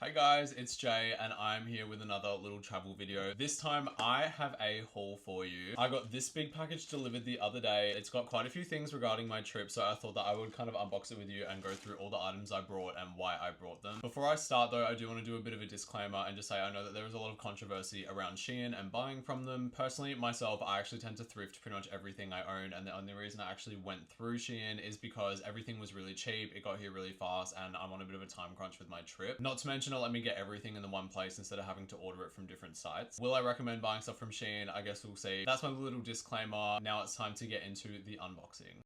Hi guys, it's Jay and I'm here with another little travel video. This time I have a haul for you. I got this big package delivered the other day. It's got quite a few things regarding my trip, so I thought that I would kind of unbox it with you and go through all the items I brought and why I brought them. Before I start though, I do want to do a bit of a disclaimer and just say I know that there is a lot of controversy around Shein and buying from them. Personally, myself, I actually tend to thrift pretty much everything I own, and the only reason I actually went through Shein is because everything was really cheap, it got here really fast, and I'm on a bit of a time crunch with my trip. Not to mention, let me get everything in the one place instead of having to order it from different sites. Will I recommend buying stuff from Shein? I guess we'll see. That's my little disclaimer. Now it's time to get into the unboxing.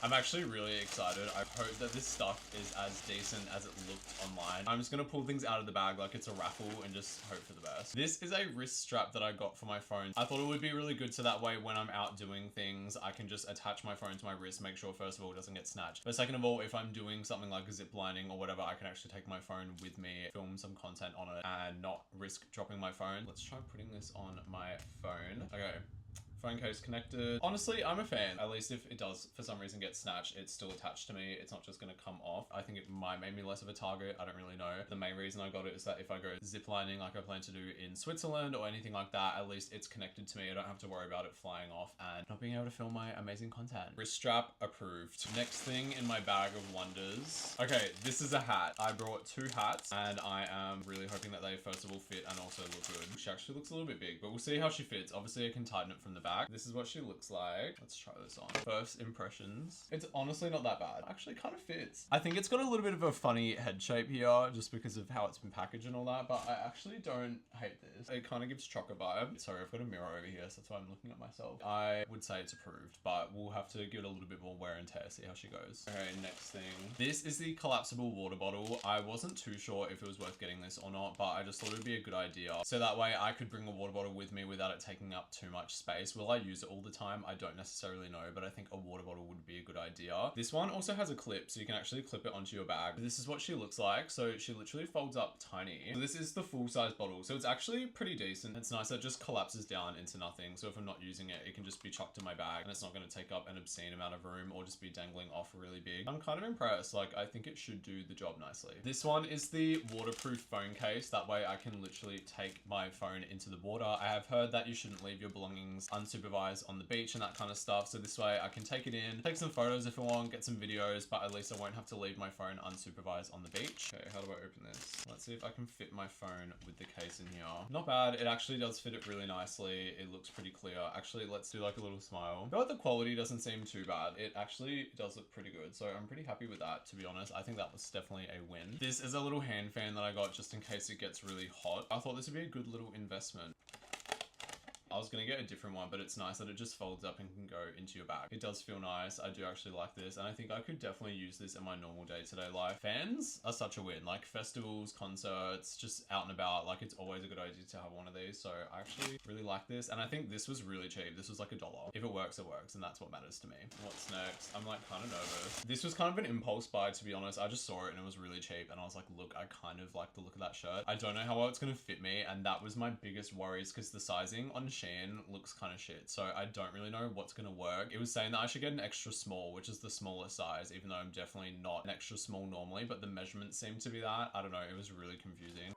I'm actually really excited. I hope that this stuff is as decent as it looked online. I'm just gonna pull things out of the bag like it's a raffle and just hope for the best. This is a wrist strap that I got for my phone. I thought it would be really good so that way when I'm out doing things, I can just attach my phone to my wrist, make sure first of all it doesn't get snatched. But second of all, if I'm doing something like zip lining or whatever, I can actually take my phone with me, film some content on it and not risk dropping my phone. Let's try putting this on my phone. Okay. Phone case connected. Honestly, I'm a fan. At least if it does for some reason get snatched, it's still attached to me. It's not just gonna come off. I think it might make me less of a target. I don't really know. The main reason I got it is that if I go ziplining like I plan to do in Switzerland or anything like that, at least it's connected to me. I don't have to worry about it flying off and not being able to film my amazing content. Wrist strap approved. Next thing in my bag of wonders. Okay, this is a hat. I brought two hats and I am really hoping that they first of all fit and also look good. She actually looks a little bit big, but we'll see how she fits. Obviously I can tighten it from the back. This is what she looks like. Let's try this on. First impressions. It's honestly not that bad. Actually kind of fits. I think it's got a little bit of a funny head shape here just because of how it's been packaged and all that, but I actually don't hate this. It kind of gives chocker vibe. Sorry, I've got a mirror over here, so that's why I'm looking at myself. I would say it's approved, but we'll have to give it a little bit more wear and tear, see how she goes. Okay, next thing. This is the collapsible water bottle. I wasn't too sure if it was worth getting this or not, but I just thought it would be a good idea. So that way I could bring a water bottle with me without it taking up too much space. Will I use it all the time? I don't necessarily know, but I think a water bottle would be a good idea. This one also has a clip, so you can actually clip it onto your bag. This is what she looks like. So she literally folds up tiny. So this is the full size bottle. So it's actually pretty decent. It's nice that it just collapses down into nothing. So if I'm not using it, it can just be chucked in my bag and it's not going to take up an obscene amount of room or just be dangling off really big. I'm kind of impressed. Like, I think it should do the job nicely. This one is the waterproof phone case. That way I can literally take my phone into the water. I have heard that you shouldn't leave your belongings unsupervised on the beach and that kind of stuff. So this way I can take it in, take some photos if I want, get some videos, but at least I won't have to leave my phone unsupervised on the beach. Okay, how do I open this? Let's see if I can fit my phone with the case in here. Not bad. It actually does fit it really nicely. It looks pretty clear. Actually, let's do like a little smile. I feel like the quality doesn't seem too bad. It actually does look pretty good. So I'm pretty happy with that, to be honest. I think that was definitely a win. This is a little hand fan that I got just in case it gets really hot. I thought this would be a good little investment. I was going to get a different one, but it's nice that it just folds up and can go into your bag. It does feel nice. I do actually like this, and I think I could definitely use this in my normal day-to-day life. Fans are such a win. Like festivals, concerts, just out and about. Like, it's always a good idea to have one of these. So I actually really like this, and I think this was really cheap. This was like $1. If it works, and that's what matters to me. What's next? I'm like kind of nervous. This was kind of an impulse buy, to be honest. I just saw it and it was really cheap, and I was like, look, I kind of like the look of that shirt. I don't know how well it's going to fit me, and that was my biggest worries because the sizing on Shein looks kind of shit, so I don't really know what's gonna work. It was saying that I should get an extra small, which is the smallest size, even though I'm definitely not an extra small normally, but the measurements seem to be that. I don't know, it was really confusing.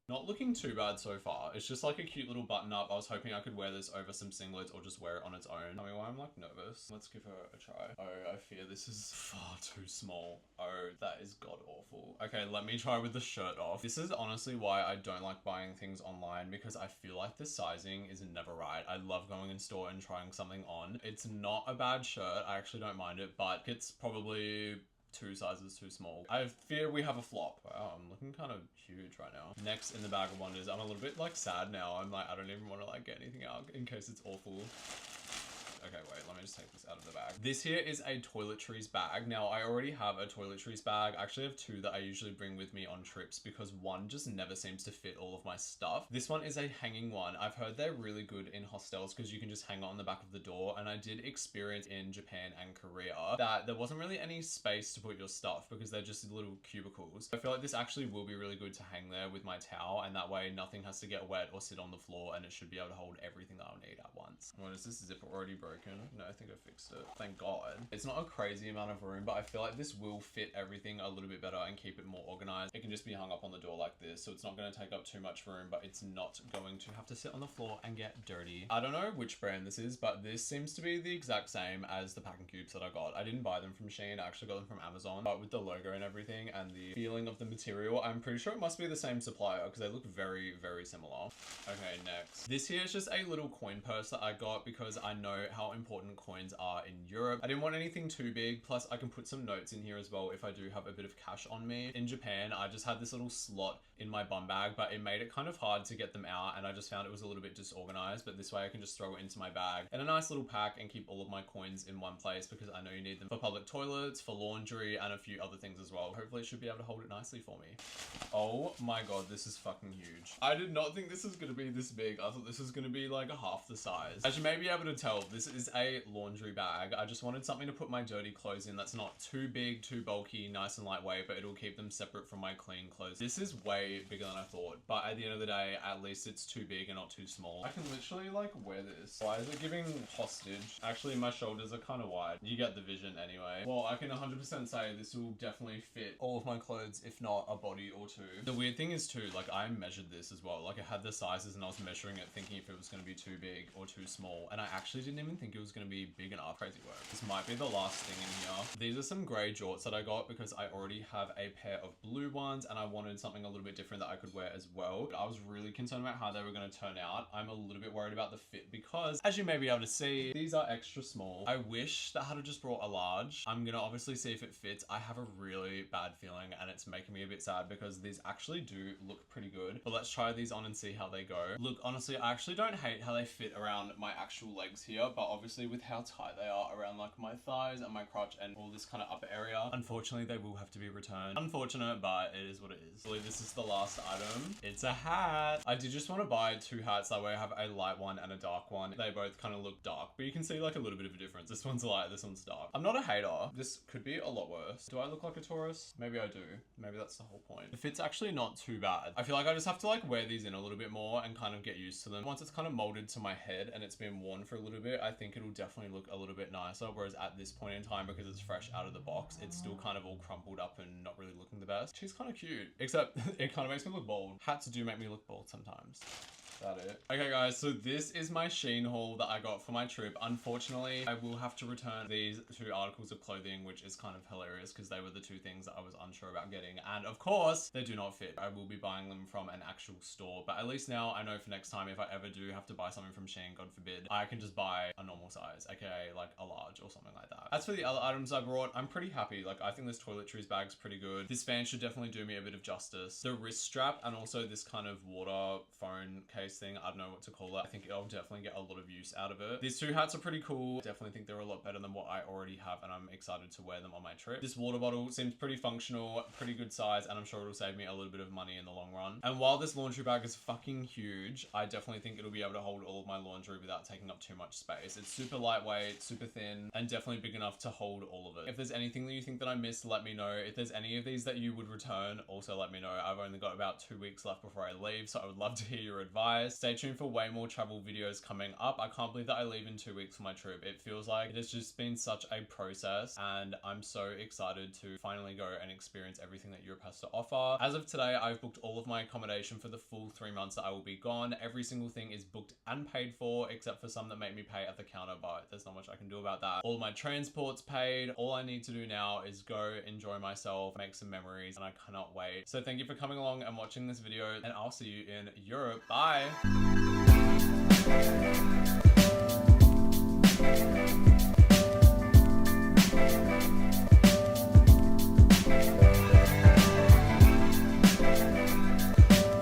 Not looking too bad so far. It's just like a cute little button up. I was hoping I could wear this over some singlets or just wear it on its own. Tell me why I'm like nervous. Let's give her a try. Oh, I fear this is far too small. Oh, that is god awful. Okay, let me try with the shirt off. This is honestly why I don't like buying things online, because I feel like the sizing is never right. I love going in store and trying something on. It's not a bad shirt. I actually don't mind it, but it's probably 2 sizes too small. I fear we have a flop. Wow, I'm looking kind of huge right now. Next in the bag of wonders, I'm a little bit like sad now. I'm like, I don't even want to like get anything out in case it's awful. Okay, wait, let me just take this out of the bag. This here is a toiletries bag. Now, I already have a toiletries bag. I actually have 2 that I usually bring with me on trips because one just never seems to fit all of my stuff. This one is a hanging one. I've heard they're really good in hostels because you can just hang it on the back of the door. And I did experience in Japan and Korea that there wasn't really any space to put your stuff because they're just little cubicles. I feel like this actually will be really good to hang there with my towel, and that way nothing has to get wet or sit on the floor, and it should be able to hold everything that I'll need at once. What is this zipper already broken? broken? No, I think I fixed it. Thank God. It's not a crazy amount of room, but I feel like this will fit everything a little bit better and keep it more organized. It can just be hung up on the door like this, so it's not going to take up too much room, but it's not going to have to sit on the floor and get dirty. I don't know which brand this is, but this seems to be the exact same as the packing cubes that I got. I didn't buy them from Shein, I actually got them from Amazon, but with the logo and everything and the feeling of the material, I'm pretty sure it must be the same supplier because they look very, very similar. Okay, next. This here is just a little coin purse that I got because I know how important coins are in Europe. I didn't want anything too big, plus I can put some notes in here as well if I do have a bit of cash on me. In Japan, I just had this little slot in my bum bag, but it made it kind of hard to get them out, and I just found it was a little bit disorganized, but this way I can just throw it into my bag in a nice little pack and keep all of my coins in one place because I know you need them for public toilets, for laundry, and a few other things as well. Hopefully it should be able to hold it nicely for me. Oh my God, this is fucking huge. I did not think this was gonna be this big. I thought this was gonna be like half the size. As you may be able to tell, this is a laundry bag. I just wanted something to put my dirty clothes in that's not too big, too bulky, nice and lightweight, but it'll keep them separate from my clean clothes. This is way bigger than I thought, but at the end of the day, at least it's too big and not too small. I can literally like wear this. Why is it giving hostage? Actually, my shoulders are kind of wide. You get the vision anyway. Well, I can 100% say this will definitely fit all of my clothes, if not a body or two. The weird thing is too, like I measured this as well. Like I had the sizes and I was measuring it thinking if it was going to be too big or too small. And I actually didn't even think it was going to be big enough. Crazy work. This might be the last thing in here. These are some gray jorts that I got because I already have a pair of blue ones and I wanted something a little bit different that I could wear as well. I was really concerned about how they were going to turn out. I'm a little bit worried about the fit because, as you may be able to see, these are extra small. I wish that I had just brought a large. I'm going to obviously see if it fits. I have a really bad feeling and it's making me a bit sad because these actually do look pretty good. But let's try these on and see how they go. Look, honestly, I actually don't hate how they fit around my actual legs here, but obviously with how tight they are around like my thighs and my crotch and all this kind of upper area, unfortunately they will have to be returned. Unfortunate, but it is what it is. I believe this is the last item. It's a hat. I did just want to buy two hats, that way I have a light one and a dark one. They both kind of look dark, but you can see like a little bit of a difference. This one's light, this one's dark. I'm not a hater. This could be a lot worse. Do I look like a tourist? Maybe I do. Maybe that's the whole point. The fit's actually not too bad. I feel like I just have to like wear these in a little bit more and kind of get used to them. Once it's kind of molded to my head and it's been worn for a little bit, I think it'll definitely look a little bit nicer. Whereas at this point in time, because it's fresh out of the box, it's still kind of all crumpled up and not really looking the best. She's kind of cute, except it kind of makes me look bald. Hats do make me look bald sometimes. That it. Okay guys, so this is my Shein haul that I got for my trip. Unfortunately, I will have to return these two articles of clothing, which is kind of hilarious because they were the two things that I was unsure about getting. And of course, they do not fit. I will be buying them from an actual store, but at least now I know for next time if I ever do have to buy something from Shein, God forbid, I can just buy a normal size, aka like a large or something like that. As for the other items I brought, I'm pretty happy. Like I think this toiletries bag's pretty good. This fan should definitely do me a bit of justice. The wrist strap and also this kind of water phone case thing, I don't know what to call it. I think I'll definitely get a lot of use out of it. These two hats are pretty cool. Definitely think they're a lot better than what I already have and I'm excited to wear them on my trip. This water bottle seems pretty functional, pretty good size, and I'm sure it'll save me a little bit of money in the long run. And while this laundry bag is fucking huge, I definitely think it'll be able to hold all of my laundry without taking up too much space. It's super lightweight, super thin, and definitely big enough to hold all of it. If there's anything that you think that I missed, let me know. If there's any of these that you would return, also let me know. I've only got about 2 weeks left before I leave, so I would love to hear your advice. Stay tuned for way more travel videos coming up. I can't believe that I leave in 2 weeks for my trip. It feels like it has just been such a process and I'm so excited to finally go and experience everything that Europe has to offer. As of today, I've booked all of my accommodation for the full 3 months that I will be gone. Every single thing is booked and paid for, except for some that make me pay at the counter, but there's not much I can do about that. All my transport's paid. All I need to do now is go enjoy myself, make some memories, and I cannot wait. So thank you for coming along and watching this video, and I'll see you in Europe. Bye!